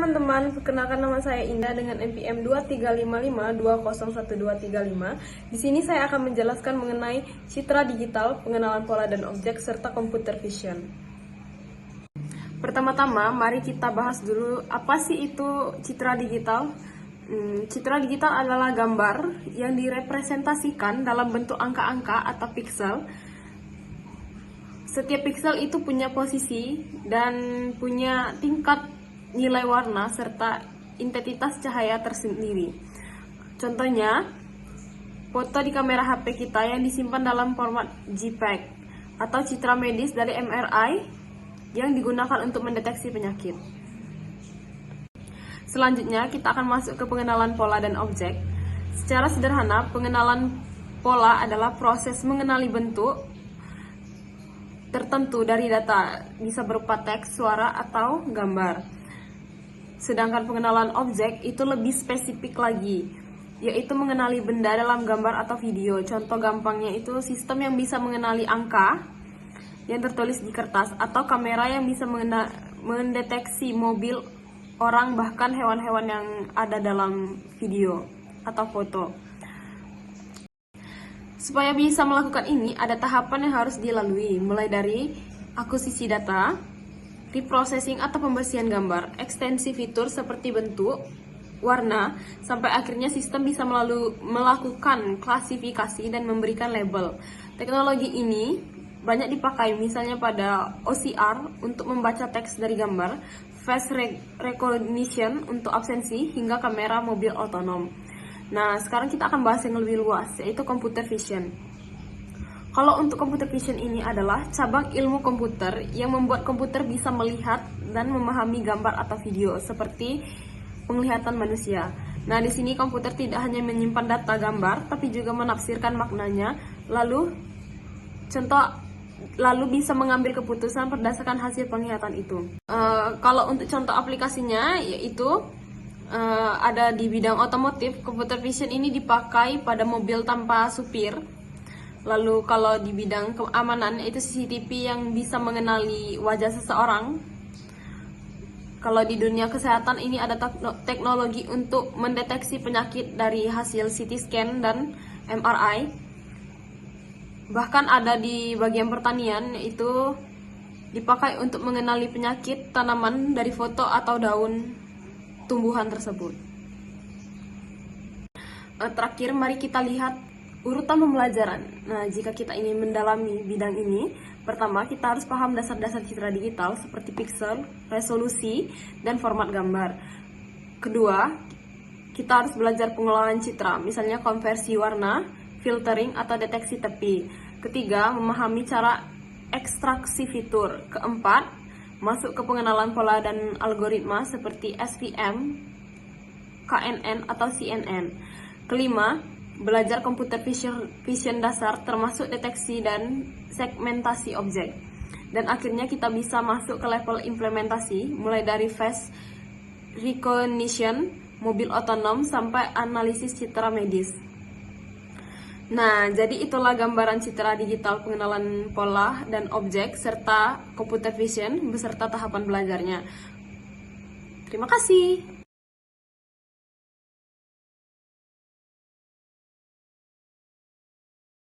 teman-teman, perkenalkan nama saya Indah dengan NPM 2355201235. Di sini saya akan menjelaskan mengenai citra digital, pengenalan pola dan objek, serta computer vision. Pertama-tama, mari kita bahas dulu apa sih itu citra digital. Citra digital adalah gambar yang direpresentasikan dalam bentuk angka-angka atau pixel. Setiap pixel itu punya posisi dan punya tingkat nilai warna serta intensitas cahaya tersendiri. Contohnya, foto di kamera HP kita yang disimpan dalam format JPEG atau citra medis dari MRI yang digunakan untuk mendeteksi penyakit. Selanjutnya, kita akan masuk ke pengenalan pola dan objek. Secara sederhana, pengenalan pola adalah proses mengenali bentuk tertentu dari data, bisa berupa teks, suara, atau gambar. Sedangkan pengenalan objek itu lebih spesifik lagi, yaitu mengenali benda dalam gambar atau video. Contoh gampangnya itu sistem yang bisa mengenali angka yang tertulis di kertas, atau kamera yang bisa mendeteksi mobil, orang, bahkan hewan-hewan yang ada dalam video atau foto. Supaya bisa melakukan ini, ada tahapan yang harus dilalui, mulai dari akuisisi data, reprocessing atau pembersihan gambar, ekstensi fitur seperti bentuk, warna, sampai akhirnya sistem bisa melakukan klasifikasi dan memberikan label. Teknologi ini banyak dipakai misalnya pada OCR untuk membaca teks dari gambar, face recognition untuk absensi, hingga kamera mobil otonom. Nah, sekarang kita akan bahas yang lebih luas, yaitu computer vision. Kalau untuk computer vision ini adalah cabang ilmu komputer yang membuat komputer bisa melihat dan memahami gambar atau video seperti penglihatan manusia. Nah, di sini komputer tidak hanya menyimpan data gambar, tapi juga menafsirkan maknanya, lalu bisa mengambil keputusan berdasarkan hasil penglihatan itu. Kalau untuk contoh aplikasinya, yaitu ada di bidang otomotif, computer vision ini dipakai pada mobil tanpa supir. Lalu kalau di bidang keamanan, itu CCTV yang bisa mengenali wajah seseorang. Kalau di dunia kesehatan, ini ada teknologi untuk mendeteksi penyakit dari hasil CT scan dan MRI. Bahkan ada di bagian pertanian, itu dipakai untuk mengenali penyakit tanaman dari foto atau daun tumbuhan tersebut. Terakhir, mari kita lihat urutan pembelajaran. Nah, jika kita ingin mendalami bidang ini, pertama kita harus paham dasar-dasar citra digital seperti pixel, resolusi, dan format gambar. Kedua, kita harus belajar pengelolaan citra, misalnya konversi warna, filtering, atau deteksi tepi. Ketiga, memahami cara ekstraksi fitur. Keempat, masuk ke pengenalan pola dan algoritma seperti SVM, KNN, atau CNN. Kelima, belajar computer vision dasar termasuk deteksi dan segmentasi objek. Dan akhirnya kita bisa masuk ke level implementasi, mulai dari face recognition, mobil otonom, sampai analisis citra medis. Nah, jadi itulah gambaran citra digital, pengenalan pola dan objek, serta computer vision beserta tahapan belajarnya. Terima kasih.